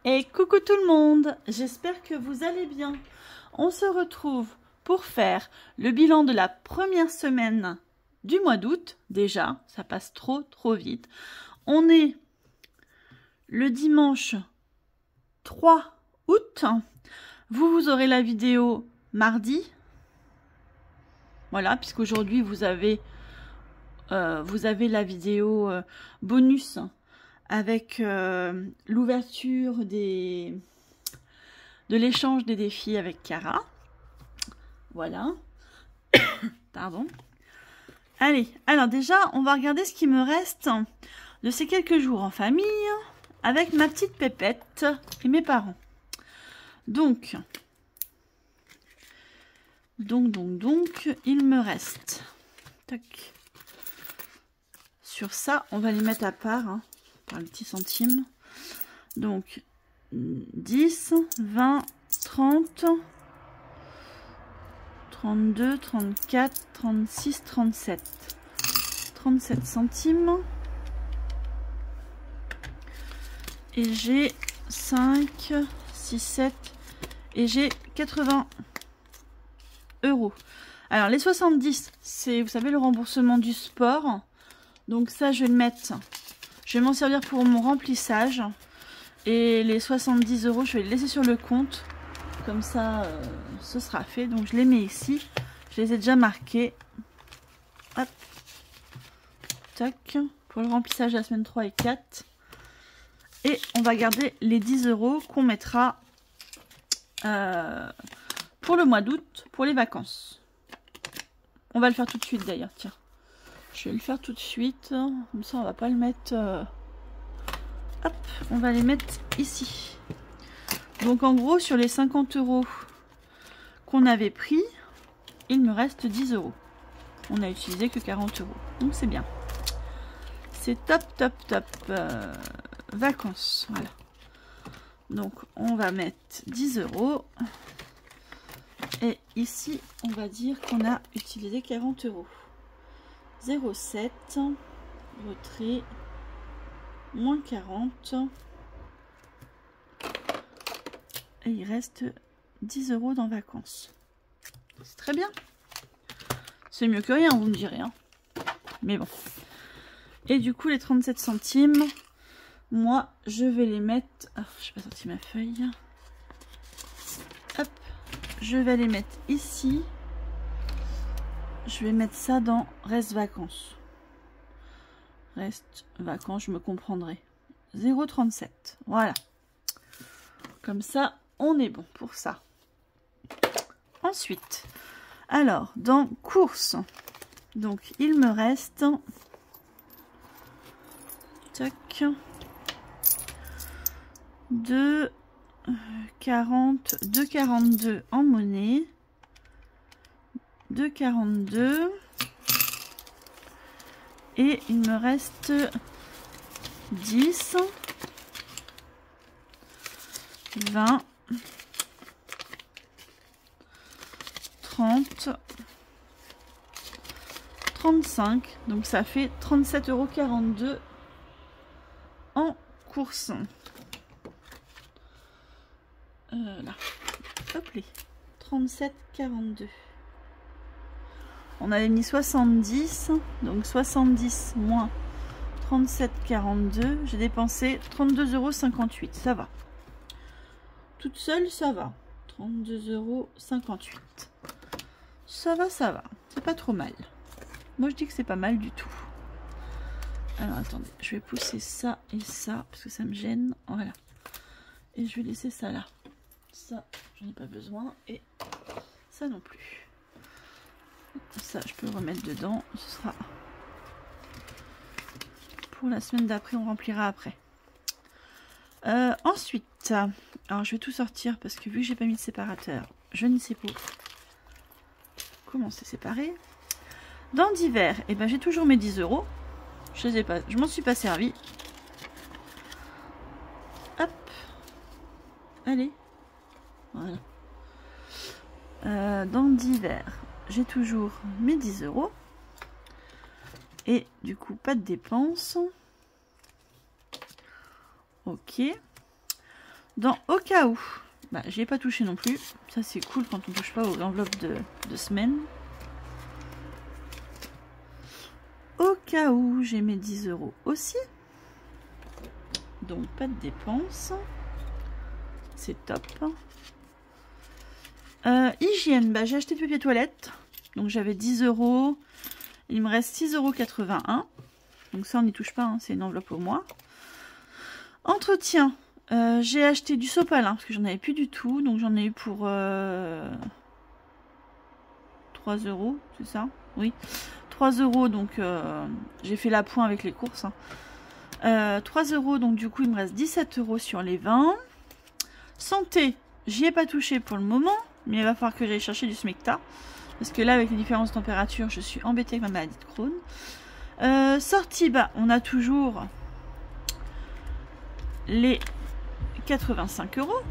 Et coucou tout le monde, j'espère que vous allez bien. On se retrouve pour faire le bilan de la première semaine du mois d'août. Déjà, ça passe trop vite. On est le dimanche 3 août. Vous aurez la vidéo mardi. Voilà, puisqu'aujourd'hui vous avez la vidéo bonus avec l'ouverture de l'échange des défis avec Cara. Voilà. Pardon. Allez, alors déjà, on va regarder ce qui me reste de ces quelques jours en famille avec ma petite pépette et mes parents. Donc, il me reste. Tac. Sur ça, on va les mettre à part, hein, par les petits centimes. Donc, 10, 20, 30, 32, 34, 36, 37. 37 centimes. Et j'ai 5, 6, 7. Et j'ai 80 €. Alors, les 70, c'est, vous savez, le remboursement du sport. Donc ça, je vais le mettre, je vais m'en servir pour mon remplissage. Et les 70 €, je vais les laisser sur le compte. Comme ça, ce sera fait. Donc je les mets ici. Je les ai déjà marqués. Hop. Tac. Pour le remplissage de la semaine 3 et 4. Et on va garder les 10 € qu'on mettra pour le mois d'août, pour les vacances. On va le faire tout de suite d'ailleurs, tiens. Je vais le faire tout de suite, comme ça on va pas le mettre... Hop, on va les mettre ici. Donc en gros, sur les 50 € qu'on avait pris, il me reste 10 €. On n'a utilisé que 40 €, donc c'est bien. C'est top. Vacances, voilà. Donc on va mettre 10 €. Et ici, on va dire qu'on a utilisé 40 €. 0,7, retrait, moins 40. Et il reste 10 € dans vacances. C'est très bien. C'est mieux que rien, vous me direz. Hein. Mais bon. Et du coup, les 37 centimes, moi, je vais les mettre... Oh, je n'ai pas sorti ma feuille. Hop. Je vais les mettre ici. Je vais mettre ça dans reste vacances. Reste vacances, je me comprendrai. 0,37. Voilà. Comme ça, on est bon pour ça. Ensuite, alors, dans courses, donc il me reste... Tac. 2,42 en monnaie. 2,42 et il me reste 10, 20, 30, 35, donc ça fait 37,42 € en course. Là, hop les 37,42. On avait mis 70, donc 70 moins 37,42. J'ai dépensé 32,58 €. Ça va. Toute seule, ça va. 32,58 €. Ça va. C'est pas trop mal. Moi, je dis que c'est pas mal du tout. Alors, attendez. Je vais pousser ça et ça, parce que ça me gêne. Voilà. Et je vais laisser ça là. Ça, j'en ai pas besoin. Et ça non plus. Ça, je peux le remettre dedans. Ce sera pour la semaine d'après. On remplira après. Ensuite, alors je vais tout sortir parce que vu que j'ai pas mis de séparateur, je ne sais pas comment c'est séparé. Dans divers, et ben j'ai toujours mes 10 €. Je les ai pas, je m'en suis pas servi. Hop, allez, voilà. Dans divers, j'ai toujours mes 10 €. Et du coup, pas de dépenses. Ok. Dans au cas où, bah, j'y ai pas touché non plus. Ça c'est cool quand on touche pas aux enveloppes de semaine. Au cas où, j'ai mes 10 € aussi. Donc pas de dépenses. C'est top. Hygiène, bah, j'ai acheté du papier toilette. Donc j'avais 10 €. Il me reste 6,81 €. Donc ça on n'y touche pas, hein, c'est une enveloppe pour moi. Entretien, j'ai acheté du sopalin parce que j'en avais plus du tout. Donc j'en ai eu pour 3 €, c'est ça? Oui, 3 €. Donc j'ai fait la pointe avec les courses. Hein. 3 €, donc du coup il me reste 17 € sur les 20. Santé, j'y ai pas touché pour le moment, mais il va falloir que j'aille chercher du Smecta. Parce que là, avec les différences de température, je suis embêtée avec ma maladie de Crohn. Sortie, bah, on a toujours les 85 €.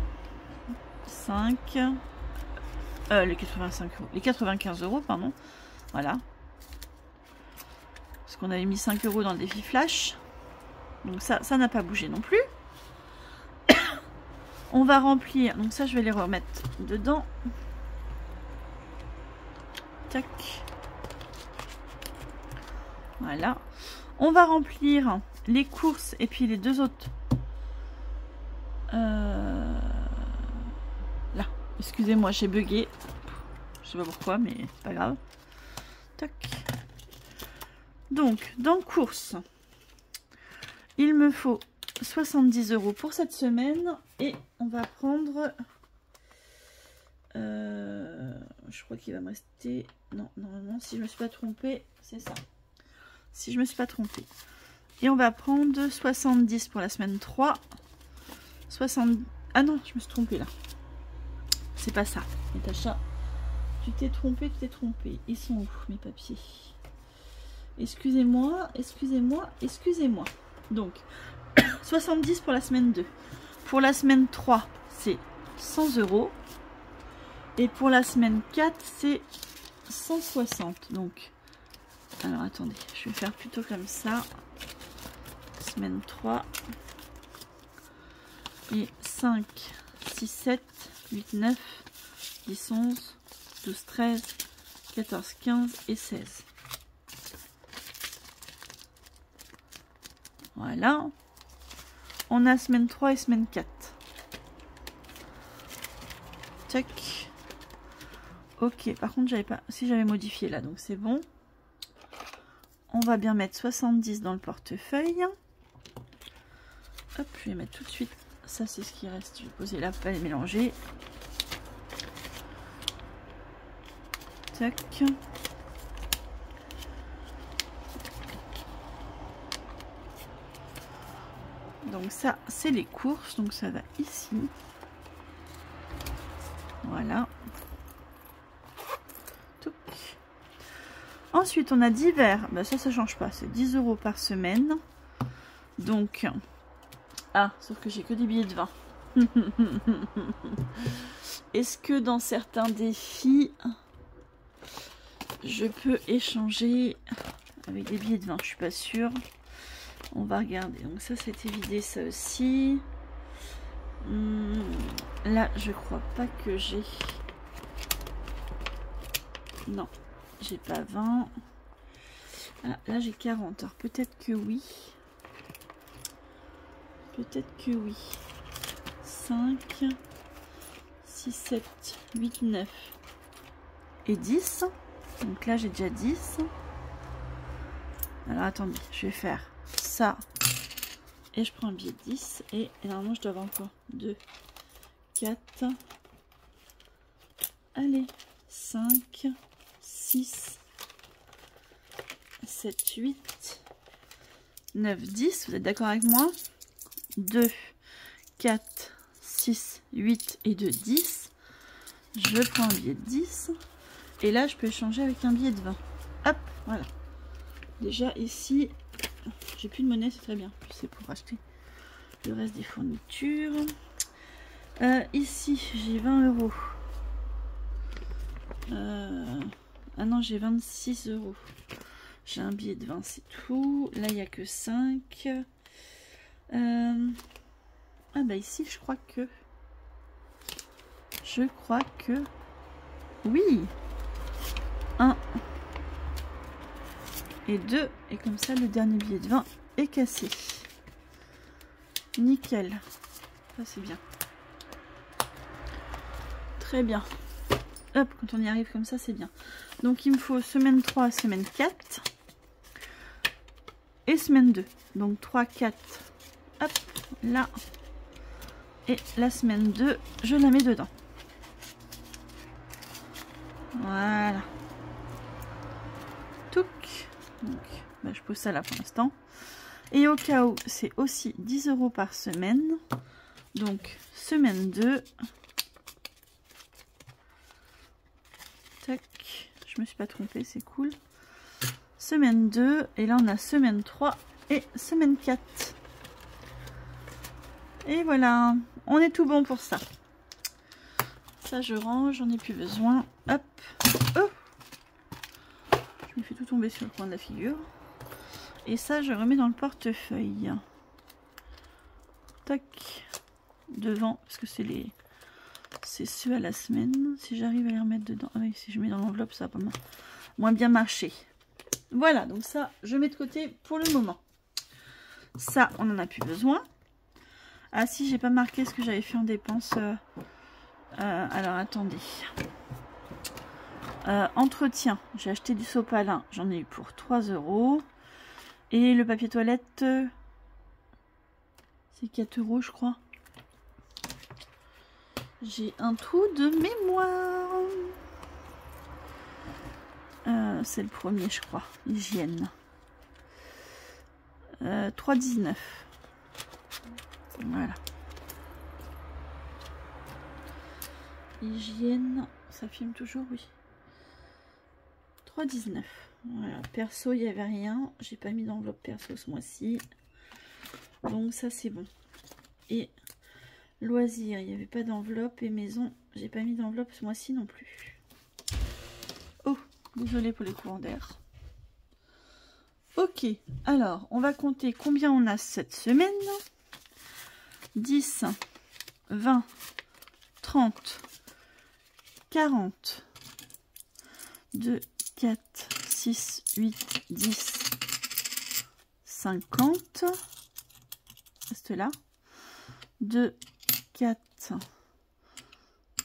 5. Les 85 €. Les 95 €, pardon. Voilà. Parce qu'on avait mis 5 € dans le défi flash. Donc ça n'a pas bougé non plus. On va remplir. Donc ça, je vais les remettre dedans. Tac. Voilà. On va remplir les courses et puis les deux autres. Là. Excusez-moi, j'ai bugué. Je sais pas pourquoi, mais c'est pas grave. Tac. Donc, dans courses, il me faut 70 € pour cette semaine. Et on va prendre... je crois qu'il va me rester... Non, normalement, si je me suis pas trompée, c'est ça. Si je me suis pas trompée. Et on va prendre 70 pour la semaine 3. 60... Ah non, je me suis trompée là. C'est pas ça. Natacha, tu t'es trompée, tu t'es trompée. Ils sont où mes papiers? Excusez-moi, excusez-moi, excusez-moi. Donc, 70 pour la semaine 2. Pour la semaine 3, c'est 100 €. Et pour la semaine 4, c'est 160. Donc, alors attendez, je vais faire plutôt comme ça. Semaine 3. Et 5, 6, 7, 8, 9, 10, 11, 12, 13, 14, 15 et 16. Voilà. On a semaine 3 et semaine 4. Tac. Ok, par contre, j'avais pas. Si j'avais modifié là, donc c'est bon. On va bien mettre 70 dans le portefeuille. Hop, je vais mettre tout de suite. Ça, c'est ce qui reste. Je vais poser là, pas les mélanger. Tac. Donc ça, c'est les courses. Donc ça va ici. Voilà. Touc. Ensuite, on a divers. Bah, ça change pas. C'est 10 € par semaine. Donc... Ah, sauf que j'ai que des billets de 20. Est-ce que dans certains défis, je peux échanger avec des billets de 20? Je suis pas sûre. On va regarder. Donc ça, c'était vidé, ça aussi. Là, je crois pas que j'ai... Non, j'ai pas 20. Ah, là, j'ai 40. Alors peut-être que oui. Peut-être que oui. 5, 6, 7, 8, 9 et 10. Donc là, j'ai déjà 10. Alors, attendez, je vais faire ça. Et je prends un billet de 10. Et normalement, je dois avoir encore 2, 4. Allez, 5, 6, 7, 8, 9, 10. Vous êtes d'accord avec moi? 2, 4, 6, 8 et 2, 10. Je prends un billet de 10. Et là, je peux échanger avec un billet de 20. Hop, voilà. Déjà, ici, j'ai plus de monnaie, c'est très bien. C'est pour acheter le reste des fournitures. Ici, j'ai 20 €. Ah non, j'ai 26 €. J'ai un billet de 20, c'est tout. Là, il n'y a que 5. Ah bah ici, je crois que... Oui. 1 et 2. Et comme ça, le dernier billet de 20 est cassé. Nickel. Ça, c'est bien. Très bien. Hop, quand on y arrive comme ça, c'est bien. Donc, il me faut semaine 3, semaine 4. Et semaine 2. Donc, 3, 4. Hop, là. Et la semaine 2, je la mets dedans. Voilà. Touc. Donc, bah, je pose ça là pour l'instant. Et au cas où, c'est aussi 10 € par semaine. Donc, semaine 2. Tac. Je me suis pas trompée, c'est cool. Semaine 2. Et là, on a semaine 3 et semaine 4. Et voilà. On est tout bon pour ça. Ça, je range. J'en ai plus besoin. Hop. Oh, je me fais tout tomber sur le coin de la figure. Et ça, je remets dans le portefeuille. Tac. Devant, parce que c'est ceux à la semaine. Si j'arrive à les remettre dedans. Ah oui, si je mets dans l'enveloppe, ça va pas moins bien marcher. Voilà, donc ça, je mets de côté pour le moment. Ça, on n'en a plus besoin. Ah si, j'ai pas marqué ce que j'avais fait en dépenses. Alors, attendez. Entretien, j'ai acheté du sopalin. J'en ai eu pour 3 €. Et le papier toilette, c'est 4 € je crois. J'ai un trou de mémoire. C'est le premier, je crois. Hygiène. 3,19 €. Voilà. Hygiène, ça filme toujours, oui. 3,19 €. Voilà. Perso, il n'y avait rien. J'ai pas mis d'enveloppe perso ce mois-ci. Donc ça, c'est bon. Et loisirs, il n'y avait pas d'enveloppe. Et maison, j'ai pas mis d'enveloppe ce mois-ci non plus. Oh, désolée pour les courants d'air. Ok, alors, on va compter combien on a cette semaine. 10, 20, 30, 40, 2, 4, 6, 8, 10, 50. Reste là. 2, 4,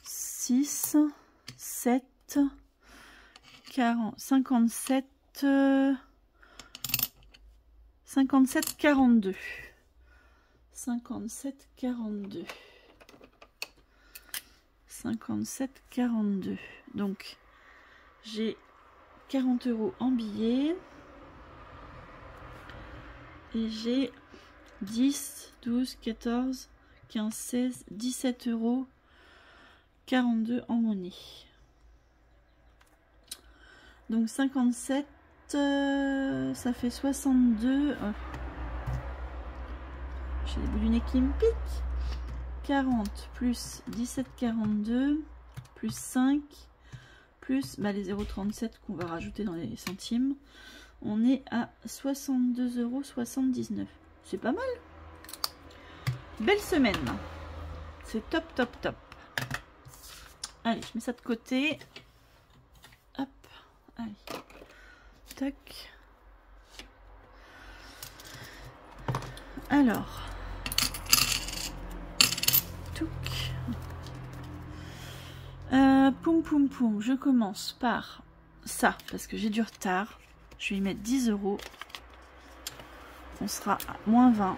6, 7, 40, 57, 57, 42. 57, 42. 57, 42. Donc, j'ai 40 € en billets. Et j'ai 10, 12, 14, 15, 16, 17 € 42 en monnaie. Donc 57, ça fait 62. J'ai les bouts du nez qui me piquent. 40 plus 17, 42 plus 5 plus les 0,37 qu'on va rajouter dans les centimes. On est à 62,79 €. C'est pas mal. Belle semaine. C'est top, top, top. Allez, je mets ça de côté. Hop. Allez. Tac. Alors. Touc. Poum, poum, poum. Je commence par ça, parce que j'ai du retard. Je vais y mettre 10 €. On sera à moins 20.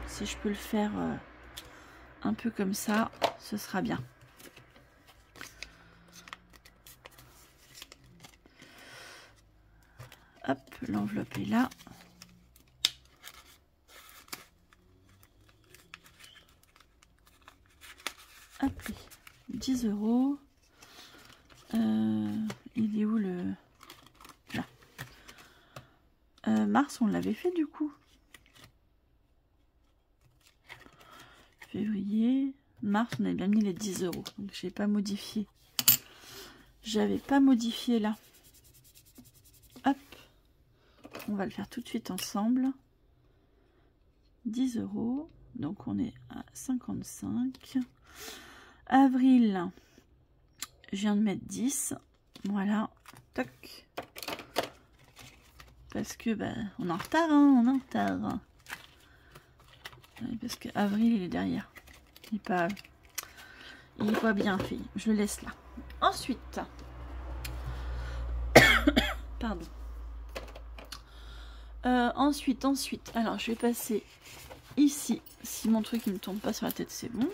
Si je peux le faire un peu comme ça, ce sera bien. Hop, l'enveloppe est là. Hop, 10 €. Il est où le... Là. Mars, on l'avait fait du coup. Février, mars, on avait bien mis les 10 €. Donc, j'ai pas modifié. J'avais pas modifié là. Hop. On va le faire tout de suite ensemble. 10 €. Donc on est à 55. Avril, je viens de mettre 10. Voilà. Toc. Parce que on est en retard, hein, on est en retard. Parce que avril il est derrière. Il est pas bien fait. Je le laisse là. Ensuite. Pardon. Ensuite. Alors je vais passer ici. Si mon truc il me tombe pas sur la tête, c'est bon.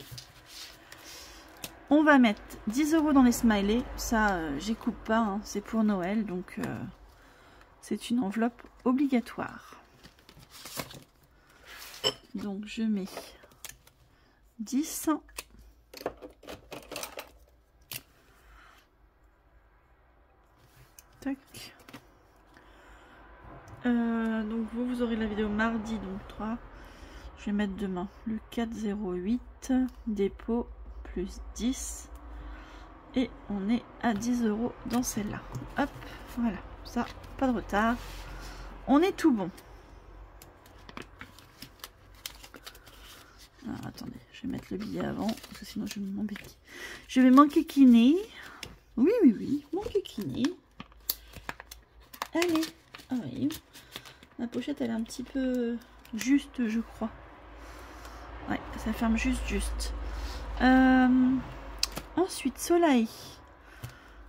On va mettre 10 € dans les smileys. Ça, j'y coupe pas. Hein. C'est pour Noël. Donc, c'est une enveloppe obligatoire. Donc, je mets 10. Tac. Donc, vous aurez la vidéo mardi. Donc, 3. Je vais mettre demain le 408. Dépôt. Plus 10 et on est à 10 € dans celle-là. Hop, voilà, ça, pas de retard. On est tout bon. Alors, attendez, je vais mettre le billet avant, parce que sinon je vais m'embêter. Je vais m'enquiquiner. Oui, m'enquiquiner. Allez, ah oui. La pochette, elle est un petit peu juste, je crois. Ouais, ça ferme juste. Ensuite, soleil.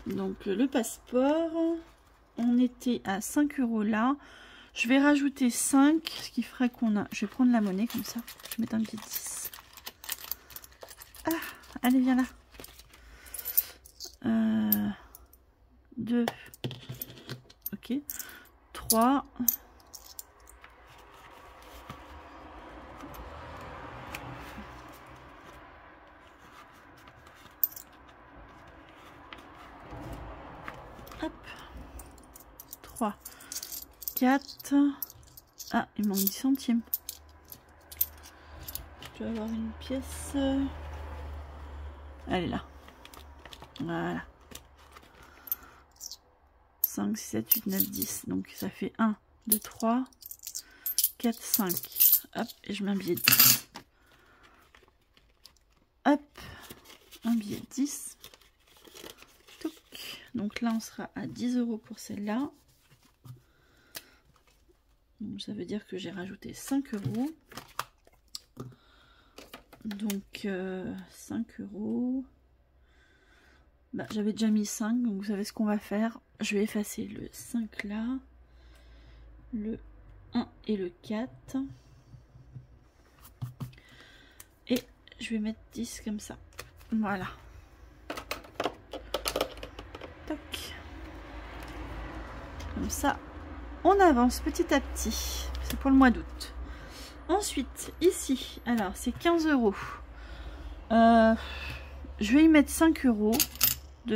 Donc, le passeport. On était à 5 € là. Je vais rajouter 5, ce qui ferait qu'on a... Je vais prendre la monnaie comme ça. Je vais mettre un petit 10. Ah, allez, viens là. 2. Ok. 3. Hop. 3. 4. Ah, il manque 10 centimes. Je dois avoir une pièce. Elle est là. Voilà. 5, 6, 7, 8, 9, 10. Donc ça fait 1, 2, 3, 4, 5. Hop, et je mets un billet de 10. Hop, un billet de 10. Touc. Donc là, on sera à 10 € pour celle-là. Donc ça veut dire que j'ai rajouté 5 €. Donc 5 €. Bah, j'avais déjà mis 5, donc vous savez ce qu'on va faire. Je vais effacer le 5 là, le 1 et le 4. Et je vais mettre 10 comme ça. Voilà. Tac. Comme ça, on avance petit à petit. C'est pour le mois d'août. Ensuite, ici, alors c'est 15 €. Je vais y mettre 5 €. 2,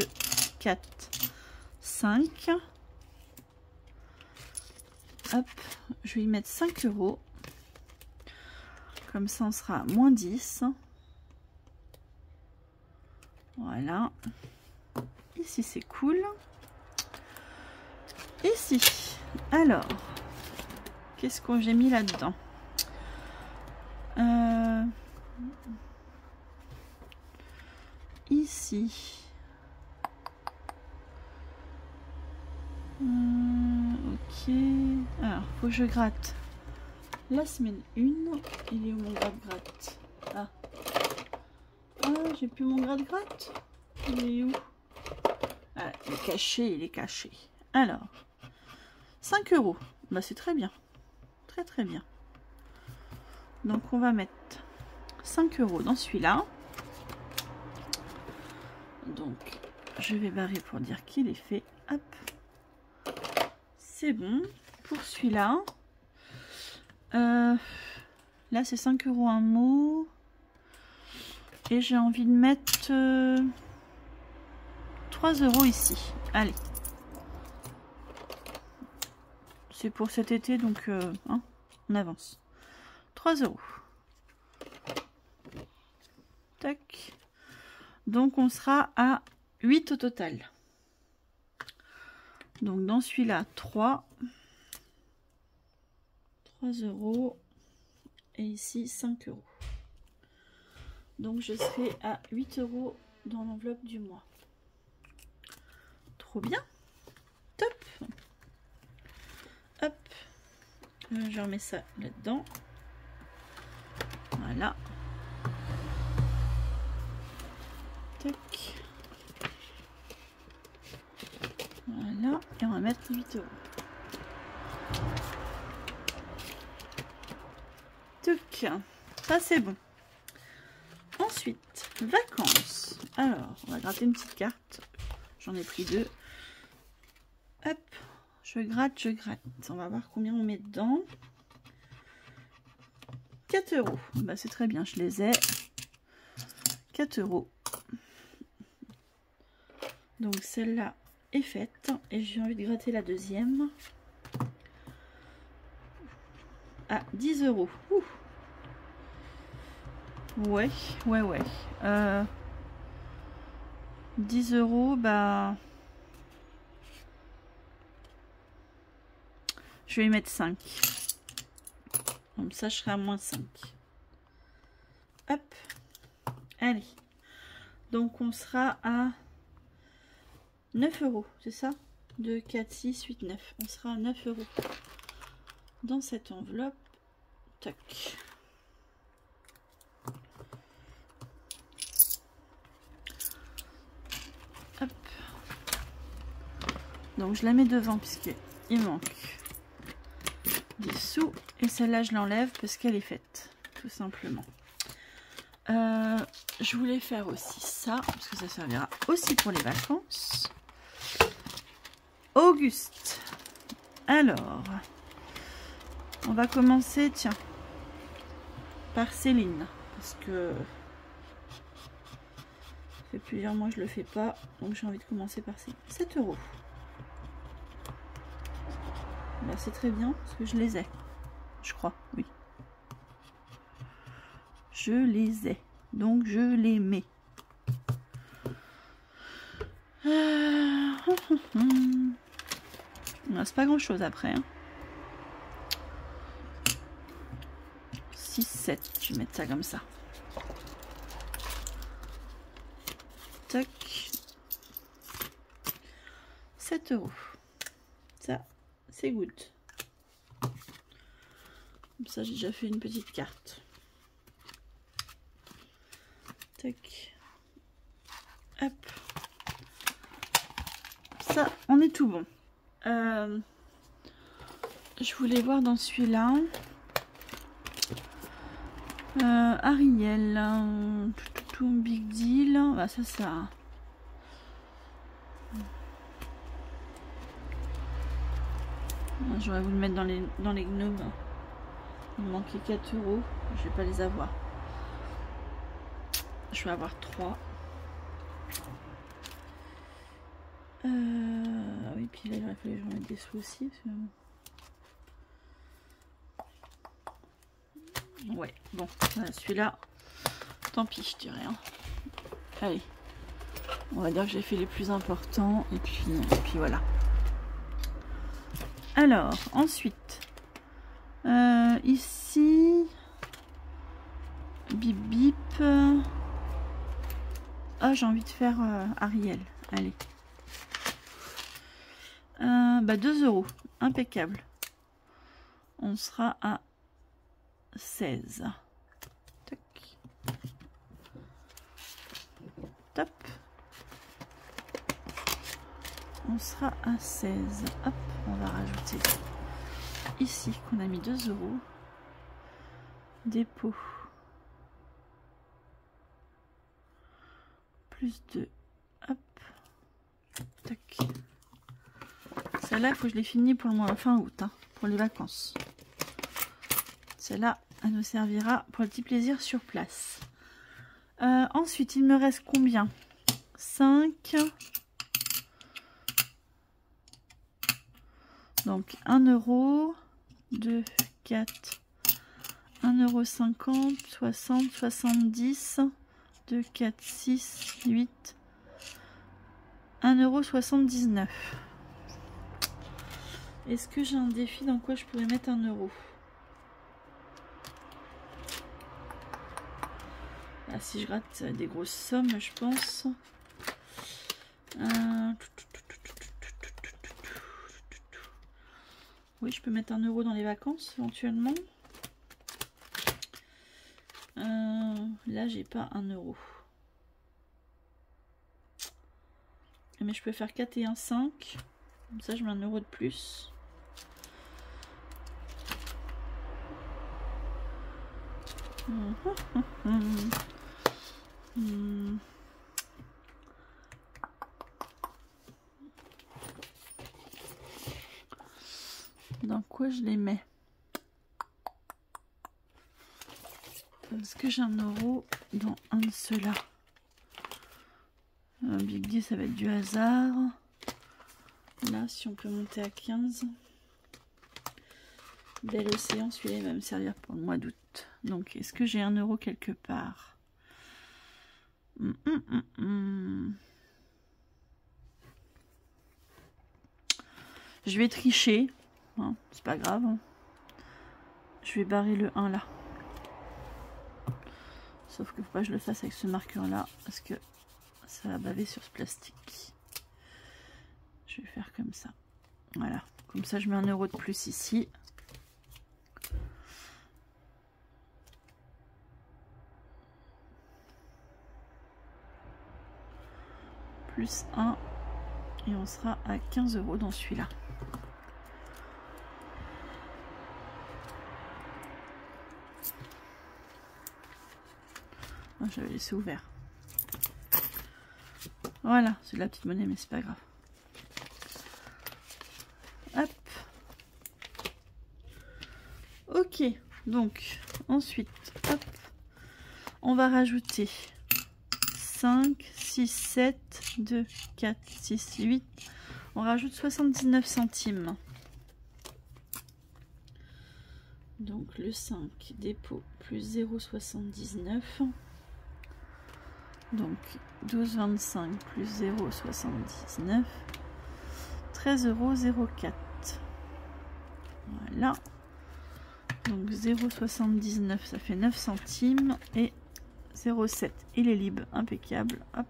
4, 5. Hop, je vais y mettre 5 €. Comme ça, on sera à moins 10. Voilà. Ici, c'est cool. Ici, alors, qu'est-ce que j'ai mis là-dedans? Ici. Ok. Alors, faut que je gratte la semaine 1. Il est où mon gratte-gratte? Ah, j'ai plus mon gratte-gratte. Il est où? Ah, il est caché, il est caché. Alors, 5 €. Bah, c'est très bien. Très, très bien. Donc, on va mettre 5 € dans celui-là. Donc, je vais barrer pour dire qu'il est fait. Hop. C'est bon. Pour celui-là. Là, c'est 5 € un mot. Et j'ai envie de mettre 3 € ici. Allez. C'est pour cet été, donc hein, on avance. 3 €. Tac. Donc, on sera à 8 au total. Donc, dans celui-là, 3 €. Et ici, 5 €. Donc je serai à 8 € dans l'enveloppe du mois. Trop bien. Top. Hop. Je remets ça là-dedans. Voilà. Tac. Voilà. Et on va mettre 8 €. Tac. Ça c'est bon. Ensuite, vacances. Alors, on va gratter une petite carte. J'en ai pris 2. Hop. Je gratte, je gratte. On va voir combien on met dedans. 4 €. Bah, c'est très bien, je les ai. 4 €. Donc celle-là est faite. Et j'ai envie de gratter la deuxième. À 10 €. Ouh. Ouais. 10 €, bah... Je vais y mettre 5. Comme ça, je serai à moins 5. Hop. Allez. Donc, on sera à 9 €, c'est ça? 2, 4, 6, 8, 9. On sera à 9 € dans cette enveloppe. Tac. Hop. Donc, je la mets devant puisqu'il manque des sous. Et celle-là, je l'enlève parce qu'elle est faite, tout simplement. Je voulais faire aussi ça, parce que ça servira aussi pour les vacances. Auguste. Alors, on va commencer, tiens, par Céline. Parce que ça fait plusieurs mois que je le fais pas. Donc j'ai envie de commencer par Céline. 7 €. Bah, c'est très bien, parce que je les ai. Je crois, oui. Je les ai. Donc je les mets. C'est pas grand chose après. Hein. 6, 7. Je vais mettre ça comme ça. Tac. 7 €. Ça, c'est good. Comme ça, j'ai déjà fait une petite carte. Tac. Hop. Ça, on est tout bon. Je voulais voir dans celui-là. Ariel. Tout big deal. Ah, ça. J'aurais voulu le mettre dans les gnomes. Il me manquait 4 €. Je vais pas les avoir. Je vais avoir 3. Oui, puis là, il aurait fallu que je remette des sous aussi. Ouais, bon, celui-là, tant pis, je dirais. Hein. Allez, on va dire que j'ai fait les plus importants. Et puis voilà. Alors, ensuite, ici, bip bip. Ah, j'ai envie de faire Ariel. Allez. 2 €. Impeccable. On sera à 16. Tac. Top. On sera à 16. Hop, on va rajouter ici qu'on a mis 2 €. Dépôt. Plus 2. Hop. Tac. Celle-là, il faut que je l'ai fini pour le mois fin août, hein, pour les vacances. Celle-là, elle nous servira pour le petit plaisir sur place. Ensuite, il me reste combien? 5. Donc 1 €, 2, 4, 1,50 €, 60, 70, 2, 4, 6, 8, 1,79 €. Est-ce que j'ai un défi dans quoi je pourrais mettre 1 €? Ah, si je gratte des grosses sommes, je pense. Oui, je peux mettre 1 euro dans les vacances éventuellement. Là, j'ai pas 1 euro. Mais je peux faire 4 et 1, 5. Comme ça, je mets 1 euro de plus. Dans quoi je les mets? Est-ce que j'ai 1 euro dans un de ceux-là? Big D, ça va être du hasard. Là, si on peut monter à 15. Bel Océan, celui-là, il va me servir pour le mois d'août. Donc, est-ce que j'ai 1 euro quelque part? Je vais tricher. Hein, c'est pas grave. Je vais barrer le 1 là. Sauf que faut pas que je le fasse avec ce marqueur là. Parce que ça va baver sur ce plastique. Je vais faire comme ça. Voilà. Comme ça, je mets 1 euro de plus ici. Plus 1. Et on sera à 15 euros dans celui-là. Oh, j'avais laissé ouvert. Voilà, c'est de la petite monnaie, mais c'est pas grave. Hop. Ok, donc ensuite, hop, on va rajouter 5, 6, 7, 2, 4, 6, 8. On rajoute 79 centimes. Donc le 5, dépôt, plus 0,79. Donc 12,25 plus 0,79. 13,04 €. Voilà. Donc 0,79, ça fait 9 centimes. Et 0,7, il est libre, impeccable. Hop.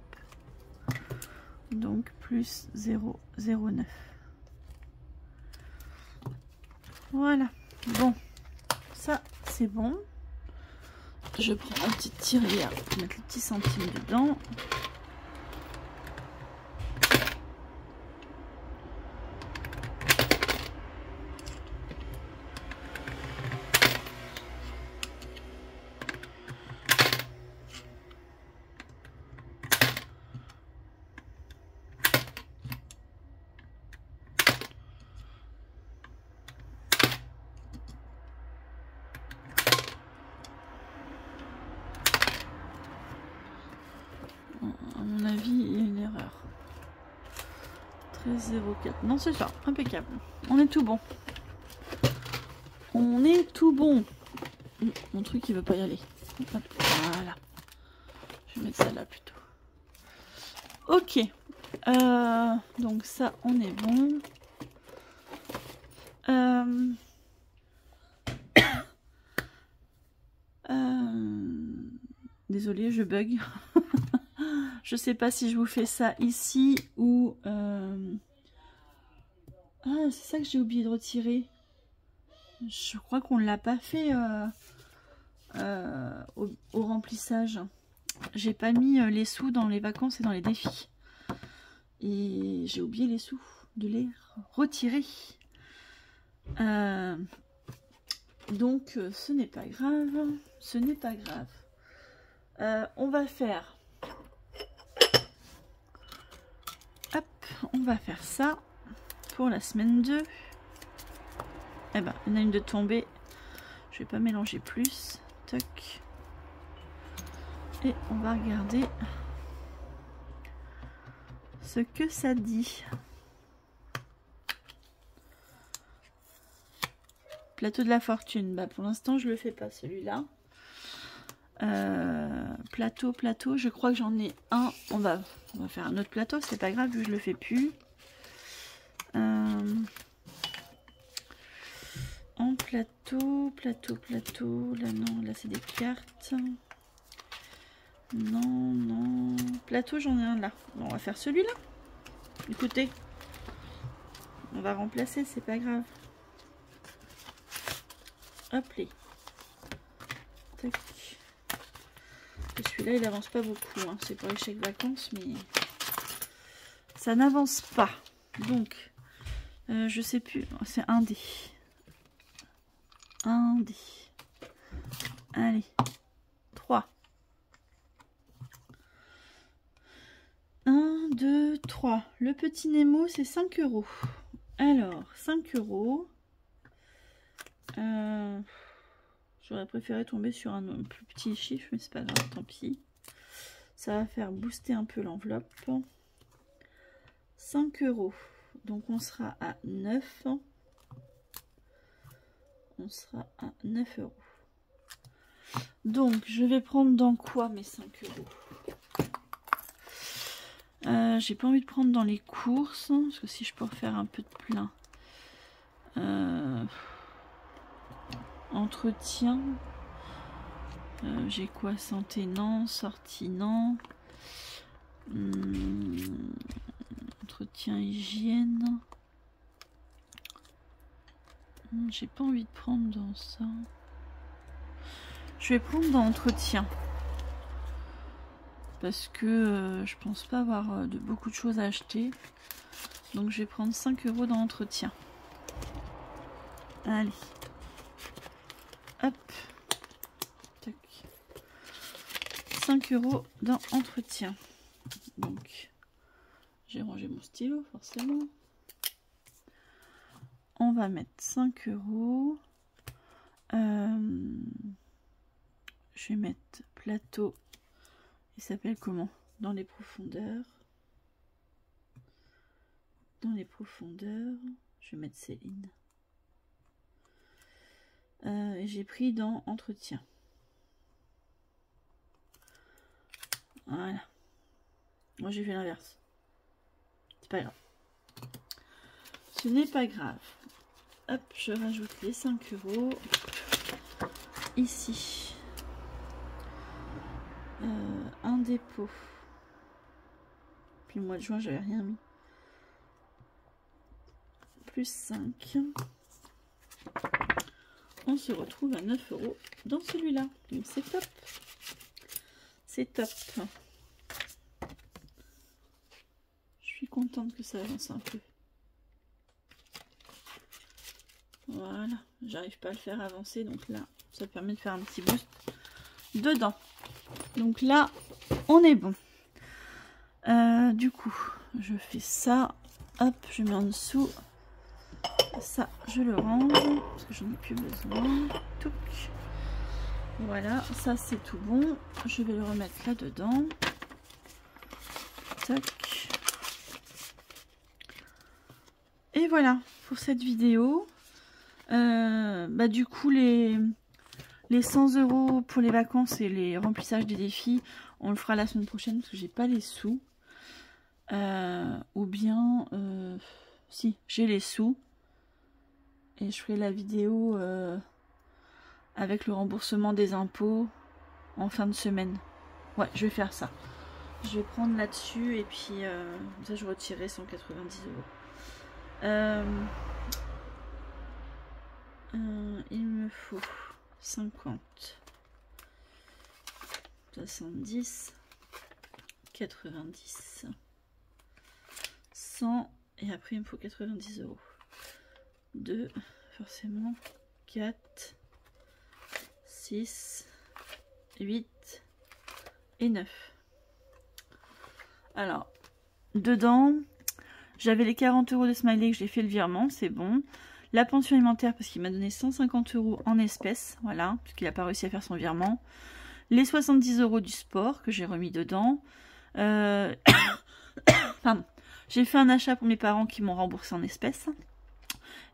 Donc plus 0,09. Voilà. Bon, ça c'est bon. Je prends ma petite tirelire pour mettre les petits centimes dedans. À mon avis, il y a une erreur. 13,04. Non, c'est ça. Impeccable. On est tout bon. On est tout bon. Mon truc, il veut pas y aller. Hop, voilà. Je vais mettre ça là plutôt. Ok. Donc ça, on est bon. Désolée, je bug. Je sais pas si je vous fais ça ici ou... Ah, c'est ça que j'ai oublié de retirer. Je crois qu'on ne l'a pas fait au remplissage. J'ai pas mis les sous dans les vacances et dans les défis. Et j'ai oublié les sous, de les retirer. Donc ce n'est pas grave. Ce n'est pas grave. On va faire... Hop, on va faire ça pour la semaine 2. Eh ben, il y en a une de tombée. Je vais pas mélanger plus. Toc. Et on va regarder ce que ça dit. Plateau de la fortune. Bah, pour l'instant, je le fais pas celui-là. Plateau, je crois que j'en ai un. On va faire un autre plateau, c'est pas grave vu que je le fais plus. En plateau, là non, là c'est des cartes. Non, non. Plateau, j'en ai un là. Bon, on va faire celui-là. Écoutez. On va remplacer, c'est pas grave. Hop les. Tac. Celui-là, il avance pas beaucoup. Hein. C'est pour les chèques vacances, mais ça n'avance pas. Donc, je sais plus. C'est un dé. Un dé. Allez. 3. 1, 2, 3. Le petit Nemo, c'est 5 €. Alors, 5 €. J'aurais préféré tomber sur un plus petit chiffre, mais c'est pas grave, tant pis. Ça va faire booster un peu l'enveloppe. 5 €. Donc on sera à 9. On sera à 9 €. Donc je vais prendre dans quoi mes 5 €? J'ai pas envie de prendre dans les courses, parce que si je peux refaire un peu de plein. Entretien. J'ai quoi? Santé, non. Sortie, non. Entretien, hygiène. J'ai pas envie de prendre dans ça. Je vais prendre dans entretien. Parce que je pense pas avoir de beaucoup de choses à acheter. Donc je vais prendre 5 € dans entretien. Allez. Hop. Tac. 5 € dans entretien. Donc, j'ai rangé mon stylo, forcément. On va mettre 5 €. Je vais mettre plateau. Il s'appelle comment? Dans les profondeurs. Dans les profondeurs. Je vais mettre Céline. J'ai pris dans entretien. Voilà. Moi j'ai fait l'inverse. C'est pas grave. Ce n'est pas grave. Hop, je rajoute les 5 €. Ici. Un dépôt. Puis le mois de juin, j'avais rien mis. Plus 5. On se retrouve à 9 € dans celui-là. Donc c'est top. C'est top. Je suis contente que ça avance un peu. Voilà. J'arrive pas à le faire avancer. Donc là, ça permet de faire un petit boost dedans. Donc là, on est bon. Du coup, je fais ça. Hop, je mets en dessous. Ça, je le range parce que j'en ai plus besoin. Touc. Voilà, ça c'est tout bon. Je vais le remettre là dedans. Tac. Et voilà pour cette vidéo. Du coup, les 100 € pour les vacances et les remplissages des défis, on le fera la semaine prochaine parce que j'ai pas les sous. Ou bien, si, j'ai les sous. Et je ferai la vidéo avec le remboursement des impôts en fin de semaine. Ouais, je vais faire ça. Je vais prendre là-dessus et puis ça je retirerai 190 €. Il me faut 50, 70, 90, 100 et après il me faut 90 €. 2, forcément, 4, 6, 8 et 9. Alors, dedans, j'avais les 40 € de Smiley que j'ai fait le virement, c'est bon. La pension alimentaire parce qu'il m'a donné 150 € en espèces, voilà, puisqu'il n'a pas réussi à faire son virement. Les 70 € du sport que j'ai remis dedans. Pardon. J'ai fait un achat pour mes parents qui m'ont remboursé en espèces.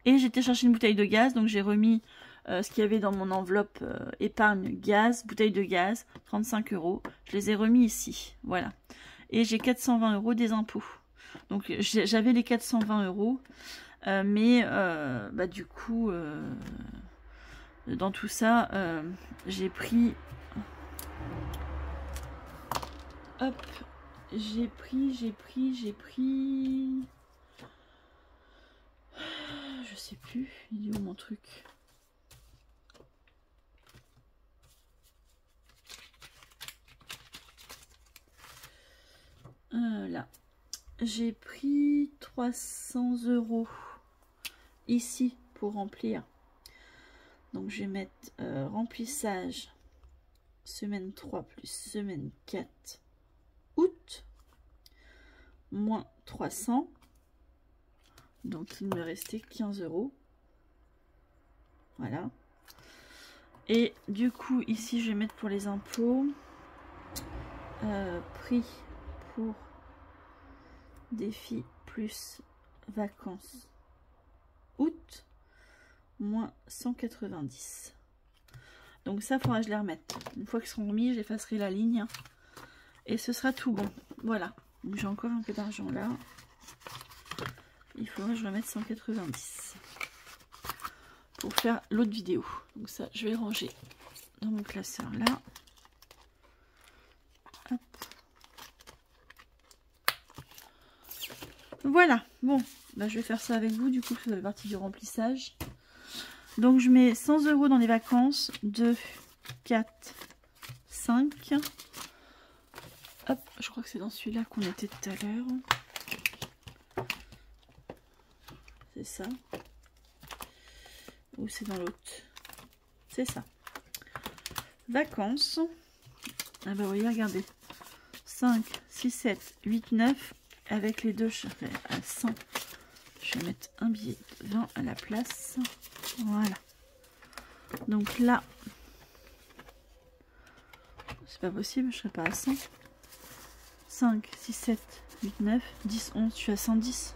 Et j'étais chercher une bouteille de gaz, donc j'ai remis ce qu'il y avait dans mon enveloppe épargne gaz, bouteille de gaz, 35 €. Je les ai remis ici, voilà. Et j'ai 420 € des impôts. Donc j'avais les 420 €, mais du coup, dans tout ça, j'ai pris Hop, j'ai pris. Je sais plus, il est où mon truc? Là, j'ai pris 300 € ici pour remplir. Donc je vais mettre remplissage semaine 3 plus semaine 4 août moins 300. Donc il me restait 15 €. Voilà. Et du coup ici je vais mettre pour les impôts prix pour défi plus vacances août moins 190. Donc ça faudra que je les remette. Une fois qu'ils seront remis, j'effacerai la ligne et ce sera tout bon. Voilà. Donc j'ai encore un peu d'argent là. Il faudra que je remette 190 pour faire l'autre vidéo. Donc ça, je vais ranger dans mon classeur là. Hop. Voilà. Bon, bah, je vais faire ça avec vous du coup, ça fait partie du remplissage. Donc je mets 100 € dans les vacances. 2, 4, 5. Hop, je crois que c'est dans celui-là qu'on était tout à l'heure. C'est ça. Ou c'est dans l'autre? C'est ça. Vacances. Ah bah oui, regardez. 5, 6, 7, 8, 9. Avec les deux, je fais à 100. Je vais mettre un billet de 20 à la place. Voilà. Donc là, c'est pas possible, je serai pas à 100. 5, 6, 7, 8, 9, 10, 11, je suis à 110.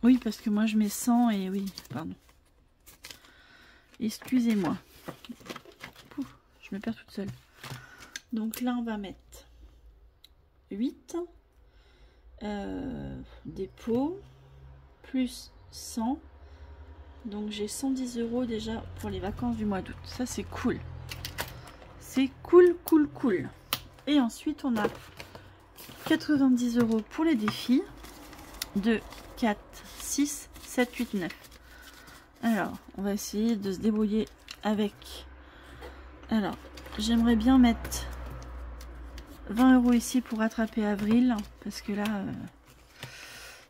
Oui, parce que moi je mets 100 et oui, pardon. Excusez-moi. Je me perds toute seule. Donc là, on va mettre 8 dépôt plus 100. Donc j'ai 110 € déjà pour les vacances du mois d'août. Ça, c'est cool. C'est cool, cool, cool. Et ensuite, on a 90 € pour les défis. 2, 4, 6, 7, 8, 9. Alors, on va essayer de se débrouiller avec. Alors, j'aimerais bien mettre 20 € ici pour rattraper avril. Parce que là,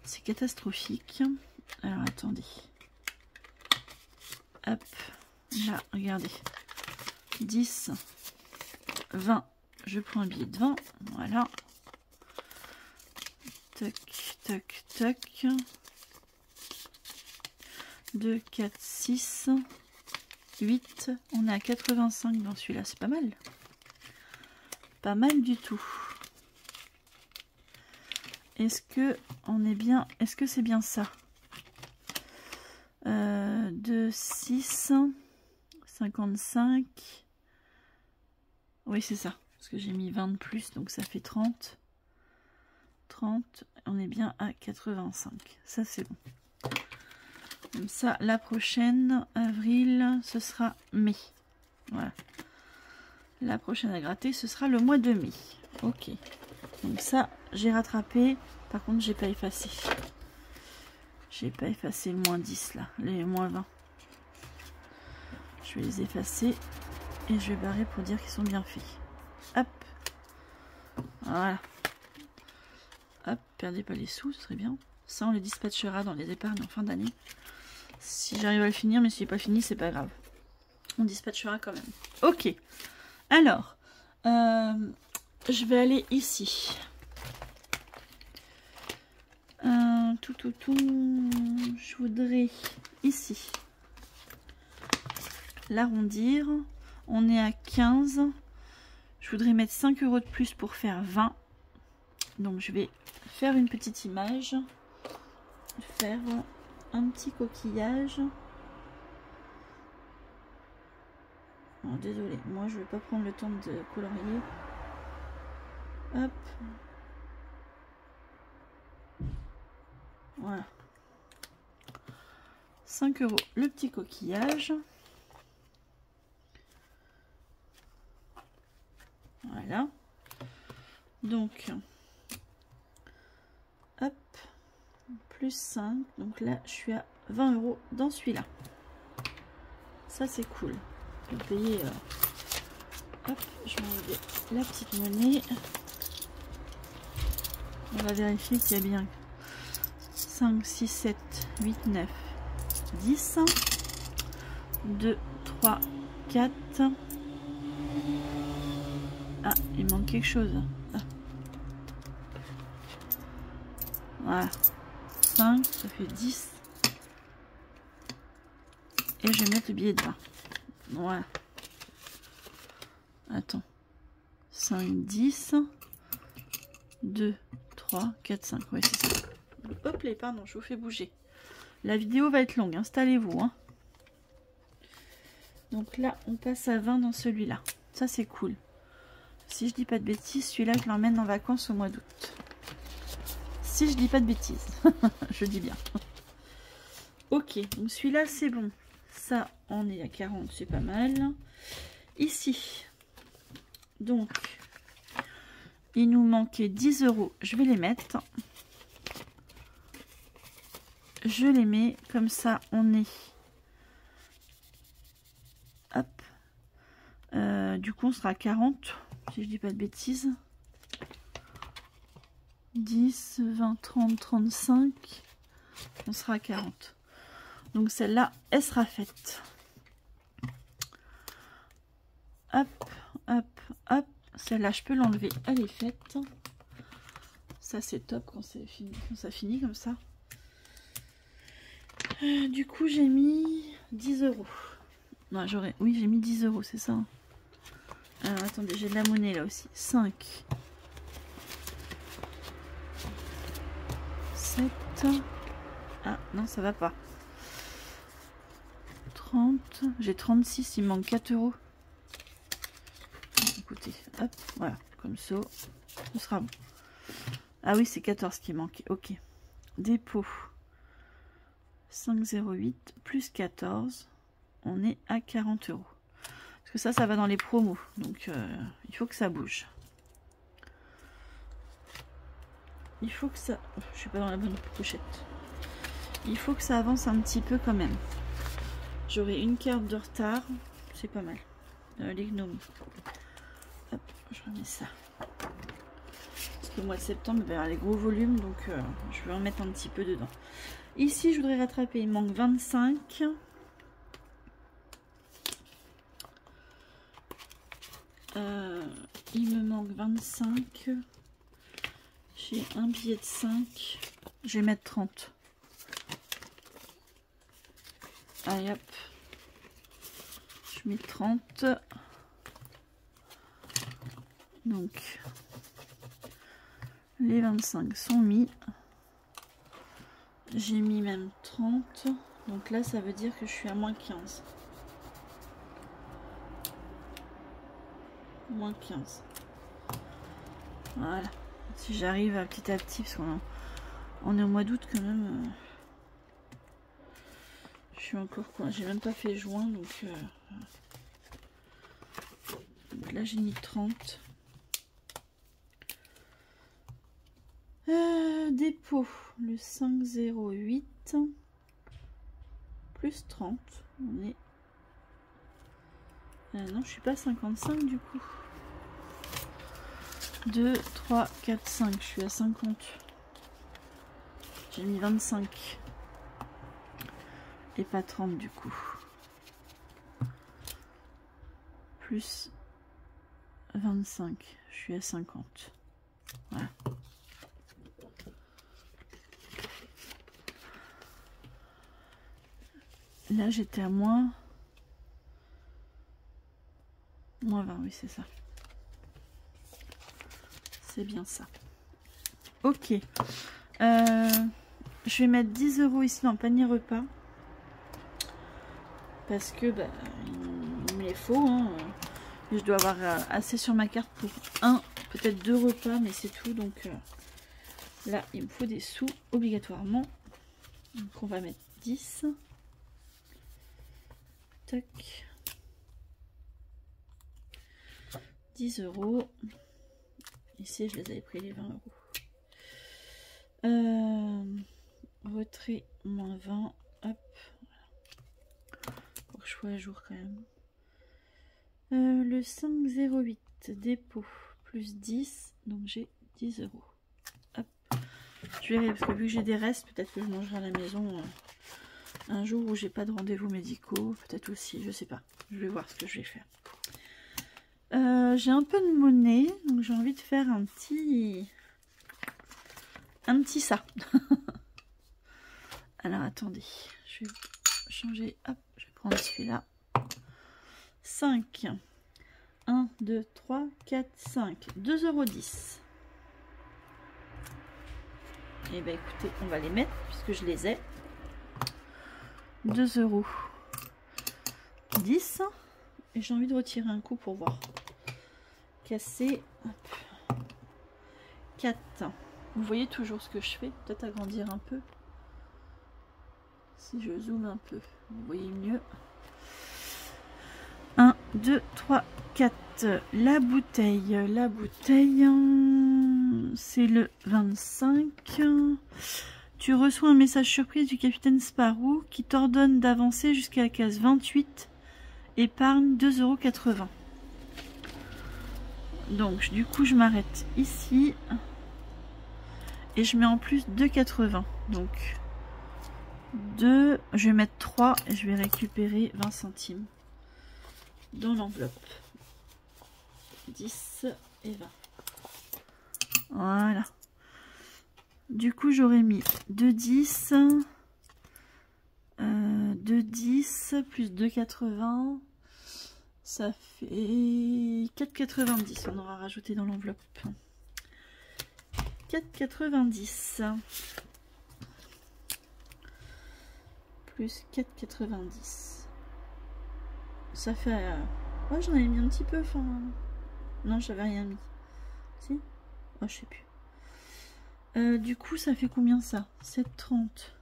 c'est catastrophique. Alors, attendez. Hop. Là, regardez. 10, 20. Je prends un billet de 20. Voilà. Toc, toc, toc. 2, 4, 6, 8. On est à 85 dans celui-là. C'est pas mal. Pas mal du tout. Est-ce que on est bien? Est-ce que c'est bien ça? 2, 6, 55. Oui, c'est ça. Parce que j'ai mis 20 de plus, donc ça fait 30. 30. On est bien à 85. Ça, c'est bon. Comme ça, la prochaine, avril, ce sera mai. Voilà. La prochaine à gratter, ce sera le mois de mai. Ok. Donc ça, j'ai rattrapé. Par contre, j'ai pas effacé. J'ai pas effacé le moins 10 là, les moins 20. Je vais les effacer et je vais barrer pour dire qu'ils sont bien faits. Hop. Voilà. Hop, perdez pas les sous, ce serait bien. Ça, on les dispatchera dans les épargnes en fin d'année. Si j'arrive à le finir, mais si c'est pas fini, c'est pas grave. On dispatchera quand même. Ok. Alors, je vais aller ici. Je voudrais ici l'arrondir. On est à 15. Je voudrais mettre 5 € de plus pour faire 20. Donc je vais faire une petite image. Faire un petit coquillage. Oh, désolé, moi je vais pas prendre le temps de colorier. Hop. Voilà. 5 € le petit coquillage. Voilà. Donc, hop, plus 5. Donc là, je suis à 20 € dans celui-là. Ça, c'est cool. Je vais payer. Hop, je vais enlever la petite monnaie. On va vérifier qu'il y a bien 5, 6, 7, 8, 9, 10. 2, 3, 4. Ah, il manque quelque chose. Ah. Voilà. 5, ça fait 10. Et je vais mettre le billet de 20. Voilà. Attends. 5, 10. 2, 3, 4, 5. Oui, c'est ça. Hop les, pardon, je vous fais bouger. La vidéo va être longue, installez-vous. Hein. Donc là, on passe à 20 dans celui-là. Ça, c'est cool. Si je dis pas de bêtises, celui-là, je l'emmène en vacances au mois d'août. Si je dis pas de bêtises. Je dis bien. Ok, donc celui-là, c'est bon. Ça, on est à 40, c'est pas mal. Ici, donc, il nous manquait 10 €. Je vais les mettre. Je les mets comme ça, on est... Hop. Du coup, on sera à 40, si je dis pas de bêtises. 10, 20, 30, 35. On sera à 40. Donc celle-là, elle sera faite. Hop, hop, hop. Celle-là, je peux l'enlever. Elle est faite. Ça, c'est top quand c'est fini, quand ça finit comme ça. Du coup, j'ai mis 10 €. Non, j'aurais... Oui, j'ai mis 10 €, c'est ça. Alors, attendez, j'ai de la monnaie là aussi. 5. 7. Ah, non, ça va pas. 30. J'ai 36, il me manque 4 €. Écoutez, hop, voilà, comme ça, ce sera bon. Ah oui, c'est 14 qui manque. Ok. Dépôt. 5,08 plus 14. On est à 40 €. Parce que ça va dans les promos. Donc, il faut que ça bouge. Il faut que ça... Je suis pas dans la bonne pochette. Il faut que ça avance un petit peu quand même. J'aurai une carte de retard. C'est pas mal. Les gnomes. Hop, je remets ça. Parce que le mois de septembre, il va y avoir les gros volumes. Donc, je vais en mettre un petit peu dedans. Ici, je voudrais rattraper. Il manque 25. Il me manque 25. J'ai un billet de 5. Je vais mettre 30. Allez hop. Je mets 30. Donc, les 25 sont mis. J'ai mis même 30. Donc là, ça veut dire que je suis à moins 15. Moins 15. Voilà. Si j'arrive à petit, parce qu'on est au mois d'août quand même. Je suis encore quoi? J'ai même pas fait juin, donc là j'ai mis 30. Dépôt, le 5,08 plus 30. On est... non, je suis pas 55 du coup. 2, 3, 4, 5. Je suis à 50. J'ai mis 25. Et pas 30 du coup. Plus 25. Je suis à 50. Voilà. Là j'étais à moins 20, oui c'est ça. C'est bien ça. Ok. Je vais mettre 10 € ici dans le panier repas. Parce que bah, il me les faut. Hein. Je dois avoir assez sur ma carte pour peut-être 2 repas, mais c'est tout. Donc là, il me faut des sous obligatoirement. Donc on va mettre 10. Tac. 10 €. Ici, je les avais pris les 20 €. Retrait, moins 20. Hop. Faut que je sois à jour quand même. Le 5,08. Dépôt, plus 10. Donc j'ai 10 €. Hop. Je verrai, parce que vu que j'ai des restes, peut-être que je mangerai à la maison un jour où j'ai pas de rendez-vous médicaux. Peut-être aussi, je sais pas. Je vais voir ce que je vais faire. J'ai un peu de monnaie, donc j'ai envie de faire un petit ça. Alors attendez, je vais changer, hop, je vais prendre celui-là. 5, 1, 2, 3, 4, 5, 2,10 €. Et ben écoutez, on va les mettre puisque je les ai. 2,10 €. Et j'ai envie de retirer un coup pour voir. Casser. Hop. 4. Vous voyez toujours ce que je fais. Peut-être agrandir un peu. Si je zoome un peu, vous voyez mieux. 1, 2, 3, 4. La bouteille, c'est le 25. Tu reçois un message surprise du capitaine Sparrow qui t'ordonne d'avancer jusqu'à la case 28. Épargne 2,80 €. Donc du coup je m'arrête ici et je mets en plus 2,80 €. Donc 2, je vais mettre 3 et je vais récupérer 20 centimes dans l'enveloppe. 10 et 20. Voilà. Du coup j'aurais mis 2,10 2,10 plus 2,80, ça fait 4,90. On aura rajouté dans l'enveloppe 4,90 plus 4,90. Ça fait oh, j'en avais mis un petit peu, enfin non, j'avais rien mis. Si, oh, je sais plus. Du coup ça fait combien ça? 7,30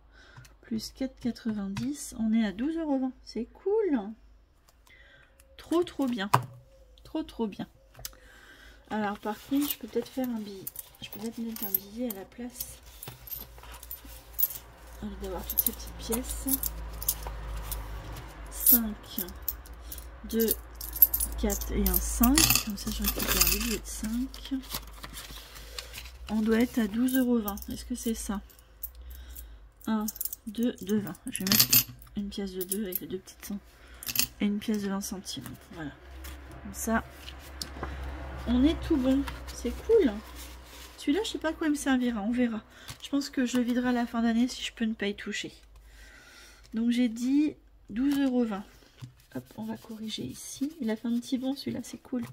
plus 4,90, on est à 12,20 €. C'est cool. Trop bien. Trop bien. Alors par contre, je peux peut-être faire un billet. Je peux peut-être mettre un billet à la place. Au lieu d'avoir toutes ces petites pièces. 5, 2, 4 et un 5. Comme ça, je récupère le billet de 5. On doit être à 12,20 €. Est-ce que c'est ça? 1, 2, 2,20 €. Je vais mettre une pièce de 2 avec les deux petites 100 et une pièce de 20 centimes. Voilà. Comme ça, on est tout bon. C'est cool. Celui-là, je sais pas à quoi il me servira. On verra. Je pense que je le viderai à la fin d'année si je peux ne pas y toucher. Donc, j'ai dit 12,20 €. Hop, on va corriger ici. Il a fait un petit bond, celui-là. C'est cool.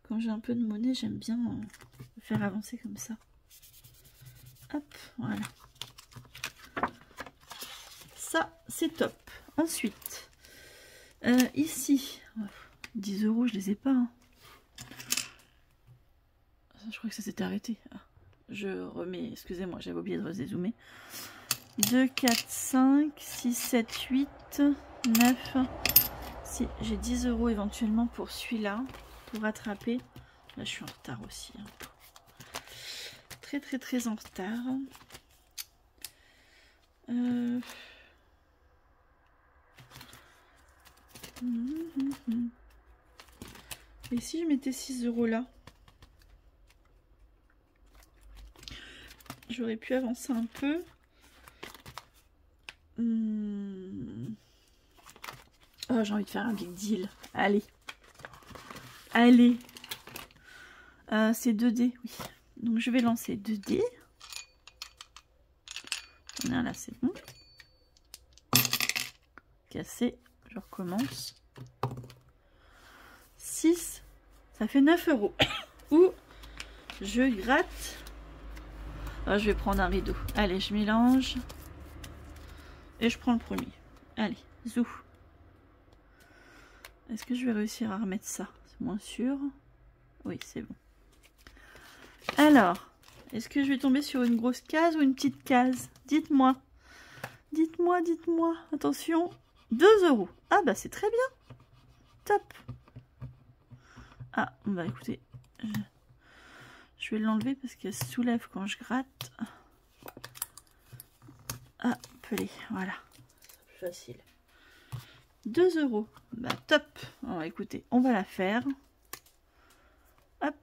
Quand j'ai un peu de monnaie, j'aime bien le faire avancer comme ça. Hop, voilà. Ça, c'est top. Ensuite, ici, 10 €, je les ai pas. Hein. Je crois que ça s'était arrêté. Ah, je remets, excusez-moi, j'avais oublié de redézoomer. 2, 4, 5, 6, 7, 8, 9. Si, j'ai 10 € éventuellement pour celui-là, pour rattraper. Là, je suis en retard aussi. Hein. Très en retard. Et si je mettais 6 € là, j'aurais pu avancer un peu. Oh, j'ai envie de faire un big deal. Allez. Allez. C'est 2D, oui. Donc je vais lancer 2D. On est là, c'est bon. Cassé. Je recommence. 6. Ça fait 9 €. Ou je gratte. Oh, je vais prendre un rideau. Allez, je mélange. Et je prends le premier. Allez, zou. Est-ce que je vais réussir à remettre ça? C'est moins sûr. Oui, c'est bon. Alors, est-ce que je vais tomber sur une grosse case ou une petite case? Dites-moi. Dites-moi, dites-moi. Attention. 2 €. Ah bah c'est très bien. Top. Ah, bah écoutez, je vais l'enlever parce qu'elle se soulève quand je gratte. Ah, pelé, voilà. C'est plus facile. 2 €. Bah top. Alors écoutez, on va la faire. Hop.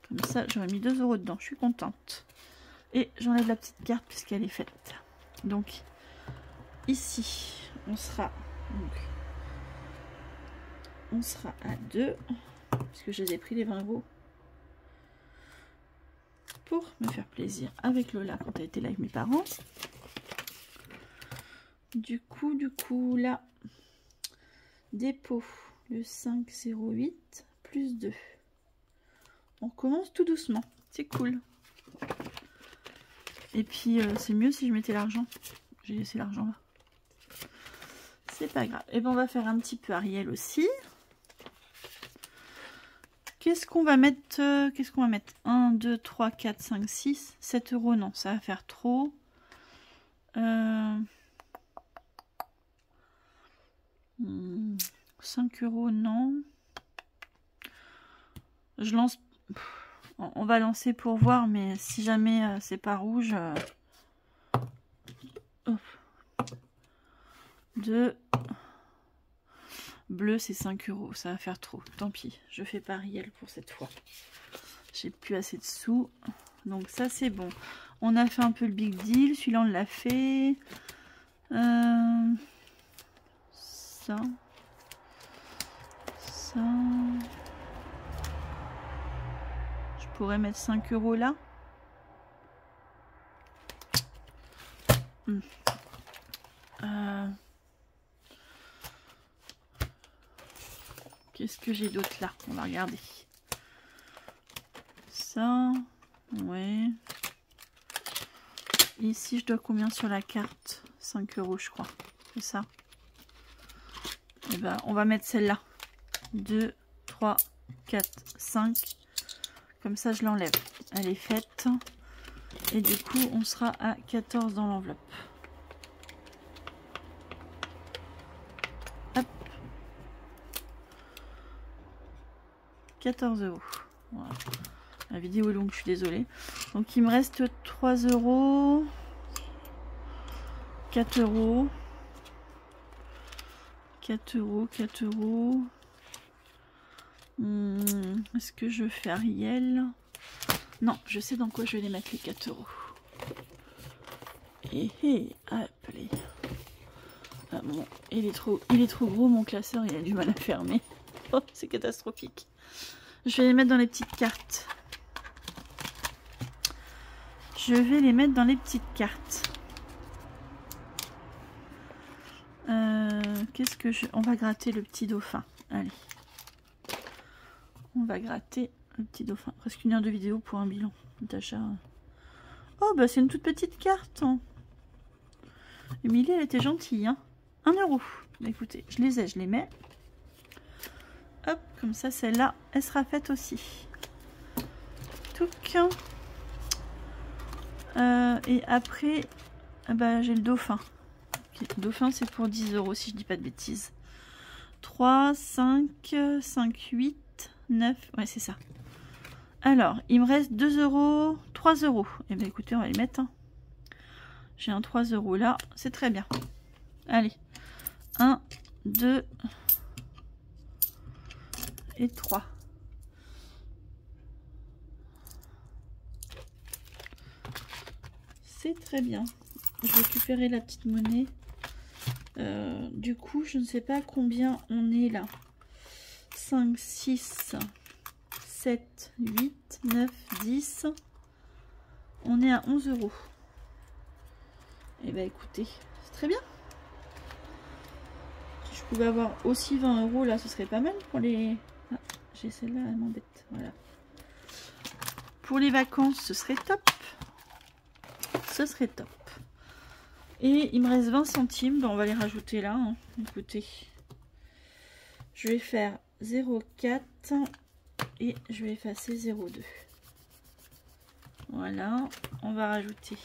Comme ça, j'aurais mis 2 € dedans. Je suis contente. Et j'enlève la petite carte puisqu'elle est faite. Donc, ici, on sera à 2. Puisque je les ai pris les 20 €. Pour me faire plaisir avec Lola quand elle était là avec mes parents. Du coup, là, dépôt, le 5,08 plus 2. On commence tout doucement, c'est cool. Et puis, c'est mieux si je mettais l'argent. J'ai laissé l'argent là. C'est pas grave. Et ben on va faire un petit peu Ariel aussi. Qu'est-ce qu'on va mettre 1, 2, 3, 4, 5, 6, 7 €. Non, ça va faire trop. 5 €, non. Je lance. On va lancer pour voir, mais si jamais c'est pas rouge. 2. Bleu, c'est 5 €. Ça va faire trop. Tant pis, je fais pas Ariel pour cette fois. J'ai plus assez de sous. Donc ça, c'est bon. On a fait un peu le big deal. Celui-là, on l'a fait. Ça. Je pourrais mettre 5 € là. Qu'est-ce que j'ai d'autre là? On va regarder. Ça. Ouais. Ici, je dois combien sur la carte? 5 € je crois. C'est ça. Et ben, on va mettre celle-là. 2, 3, 4, 5. Comme ça, je l'enlève. Elle est faite. Et du coup, on sera à 14 dans l'enveloppe. Hop. 14 €. Voilà. La vidéo est longue, je suis désolée. Donc, il me reste 3 €. 4 €. 4 €, 4 €. Est-ce que je fais Ariel? Non, je sais dans quoi je vais les mettre les 4 €. Et appelez. Ah bon, il est trop gros, mon classeur, il a du mal à fermer. Oh, c'est catastrophique. Je vais les mettre dans les petites cartes. Qu'est-ce que je... On va gratter le petit dauphin. Allez. On va gratter le petit dauphin. Presque 1 heure de vidéo pour un bilan d'achat. Oh, bah c'est une toute petite carte. Emilie, elle était gentille. Hein. 1 €. Bah, écoutez, je les mets. Hop, comme ça, celle-là, elle sera faite aussi. Touc. Et après, bah, j'ai le dauphin. Okay. Le dauphin, c'est pour 10 € si je dis pas de bêtises. 3, 5, 8, 9. Ouais, c'est ça. Alors, il me reste 2 €, 3 €. Et bien, écoutez, on va les mettre. Hein. J'ai un 3 € là. C'est très bien. Allez. 1, 2 et 3. C'est très bien. Je vais récupérer la petite monnaie. Du coup, je ne sais pas combien on est là. 5, 6, 7, 8, 9, 10. On est à 11 €. Et ben écoutez, c'est très bien. Si je pouvais avoir aussi 20 € là, ce serait pas mal pour les... Ah, j'ai celle-là, elle m'embête. Voilà. Pour les vacances, ce serait top. Ce serait top. Et il me reste 20 centimes. Ben, on va les rajouter là. Hein. Écoutez. Je vais faire 0,4 et je vais effacer 0,2. Voilà. On va rajouter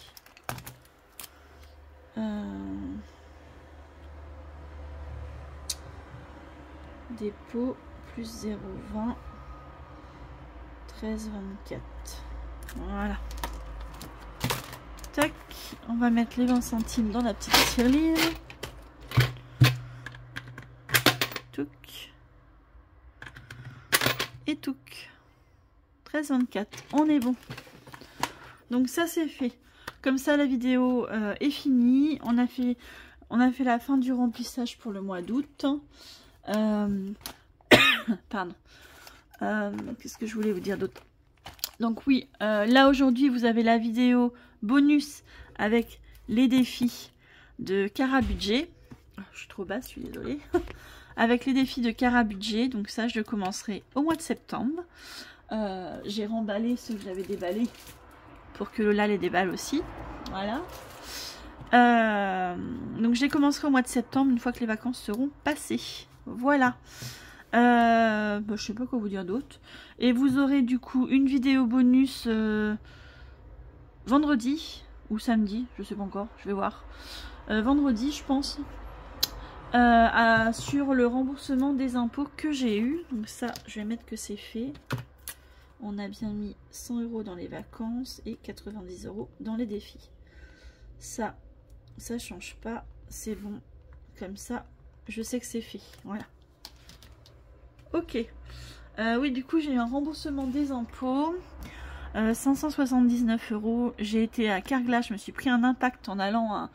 dépôt plus 0,20 13,24. Voilà. Tac. On va mettre les 20 centimes dans la petite tirelire. Touc. Et touc. 13,24. On est bon. Donc ça c'est fait. Comme ça la vidéo est finie. On a fait la fin du remplissage pour le mois d'août. Pardon. Qu'est-ce que je voulais vous dire d'autre? Donc oui, là aujourd'hui vous avez la vidéo bonus avec les défis de Cara Budget. Je suis trop basse, je suis désolée. Avec les défis de Cara Budget. Donc ça je le commencerai au mois de septembre. J'ai remballé ceux que j'avais déballés pour que Lola les déballe aussi. Voilà. Donc je les commencerai au mois de septembre une fois que les vacances seront passées. Voilà. Je sais pas quoi vous dire d'autre. Et vous aurez du coup une vidéo bonus vendredi ou samedi, je sais pas encore, je vais voir. Vendredi je pense. Sur le remboursement des impôts que j'ai eu. Donc ça je vais mettre que c'est fait. On a bien mis 100 € dans les vacances et 90 € dans les défis. Ça change pas, c'est bon. Comme ça, je sais que c'est fait. Voilà. Ok. Oui, du coup, j'ai eu un remboursement des impôts. 579 €. J'ai été à Carglass, je me suis pris un impact en allant à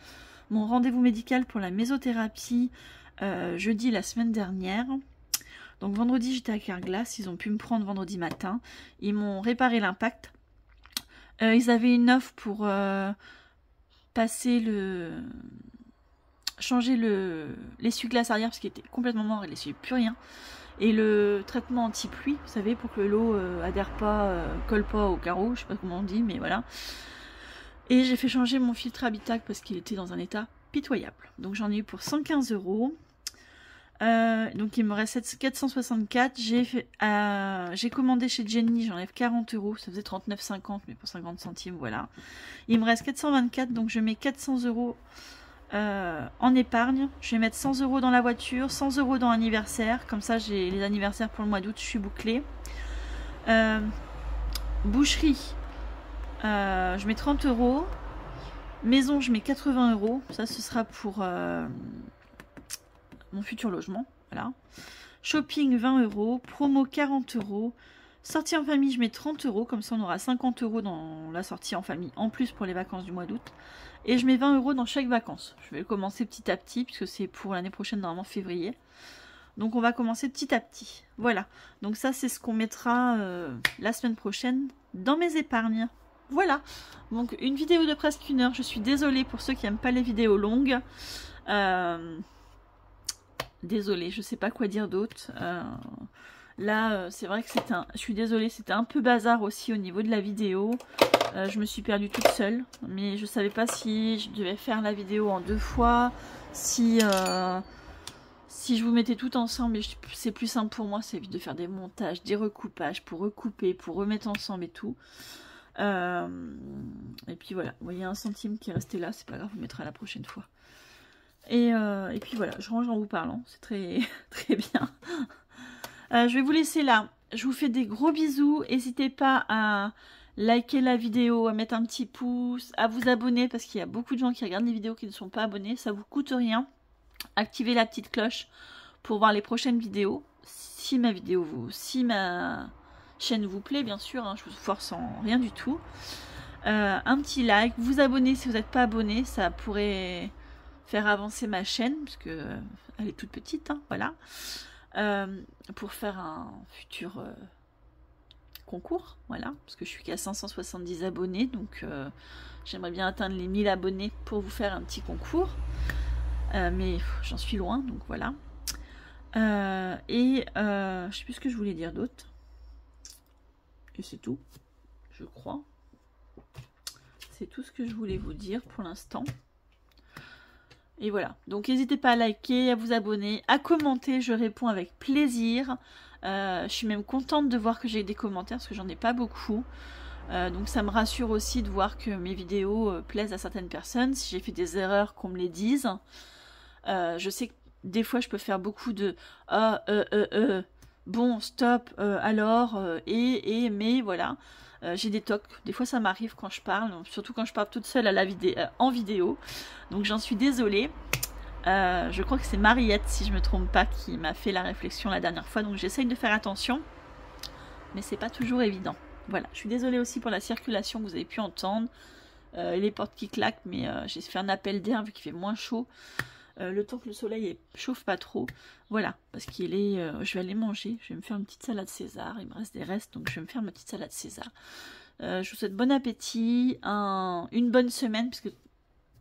mon rendez-vous médical pour la mésothérapie jeudi la semaine dernière. Donc vendredi j'étais à Carglass, ils ont pu me prendre vendredi matin. Ils m'ont réparé l'impact. Ils avaient une offre pour changer l'essuie-glace arrière parce qu'il était complètement mort, il n'essuyait plus rien. Et le traitement anti-pluie, vous savez, pour que l'eau adhère pas, colle pas au carreau, je sais pas comment on dit, mais voilà. Et j'ai fait changer mon filtre habitacle parce qu'il était dans un état pitoyable. Donc j'en ai eu pour 115 €. Donc il me reste 464. J'ai commandé chez Jenny, j'enlève 40 €, ça faisait 39,50 mais pour 50 centimes, voilà. Il me reste 424, donc je mets 400 € en épargne. Je vais mettre 100 € dans la voiture, 100 € dans l'anniversaire, comme ça j'ai les anniversaires pour le mois d'août, je suis bouclée. Boucherie, je mets 30 €. Maison, je mets 80 €, ça ce sera pour mon futur logement, voilà. Shopping 20 €, promo 40 €, sortie en famille je mets 30 €, comme ça on aura 50 € dans la sortie en famille, en plus pour les vacances du mois d'août. Et je mets 20 € dans chaque vacances. Je vais commencer petit à petit, puisque c'est pour l'année prochaine, normalement février. Donc on va commencer petit à petit. Voilà, donc ça c'est ce qu'on mettra la semaine prochaine dans mes épargnes. Voilà, donc une vidéo de presque 1 heure, je suis désolée pour ceux qui n'aiment pas les vidéos longues. Désolée, je sais pas quoi dire d'autre. Là, c'est vrai que c'était je suis désolée, c'était un peu bazar aussi au niveau de la vidéo. Je me suis perdue toute seule, mais je savais pas si je devais faire la vidéo en 2 fois, si je vous mettais tout ensemble, c'est plus simple pour moi, c'est de faire des montages, des recoupages, pour recouper, pour remettre ensemble et tout. Et puis voilà, vous voyez 1 centime qui est resté là, c'est pas grave, on mettra la prochaine fois. Et puis voilà, je range en vous parlant, c'est très, très bien. Je vais vous laisser là, je vous fais des gros bisous, n'hésitez pas à liker la vidéo, à mettre un petit pouce, à vous abonner parce qu'il y a beaucoup de gens qui regardent les vidéos qui ne sont pas abonnés, ça vous coûte rien. Activez la petite cloche pour voir les prochaines vidéos, si ma chaîne vous plaît bien sûr, hein, je vous force en rien du tout. Un petit like, vous abonner si vous n'êtes pas abonné, ça pourrait faire avancer ma chaîne, parce que elle est toute petite, hein, voilà. Pour faire un futur concours, voilà, parce que je suis qu'à 570 abonnés, donc j'aimerais bien atteindre les 1000 abonnés pour vous faire un petit concours, mais j'en suis loin, donc voilà. Je sais plus ce que je voulais dire d'autre, et c'est tout, je crois. C'est tout ce que je voulais vous dire pour l'instant. Et voilà, donc n'hésitez pas à liker, à vous abonner, à commenter, je réponds avec plaisir. Je suis même contente de voir que j'ai des commentaires parce que j'en ai pas beaucoup. Donc ça me rassure aussi de voir que mes vidéos plaisent à certaines personnes. Si j'ai fait des erreurs, qu'on me les dise. Je sais que des fois je peux faire beaucoup de bon, stop, alors, mais voilà. J'ai des tocs, des fois ça m'arrive quand je parle, surtout quand je parle toute seule à la en vidéo. Donc j'en suis désolée. Je crois que c'est Mariette, si je me trompe pas, qui m'a fait la réflexion la dernière fois. Donc j'essaye de faire attention, mais c'est pas toujours évident. Voilà, je suis désolée aussi pour la circulation que vous avez pu entendre. Et les portes qui claquent, mais j'ai fait un appel d'air vu qu'il fait moins chaud. Le temps que le soleil chauffe pas trop. Voilà, parce qu'il est... je vais aller manger, je vais me faire une petite salade César. Il me reste des restes, donc je vais me faire ma petite salade César. Je vous souhaite bon appétit, une bonne semaine,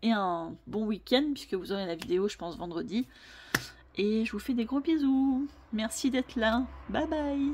et un bon week-end, puisque vous aurez la vidéo, je pense, vendredi. Et je vous fais des gros bisous. Merci d'être là. Bye bye.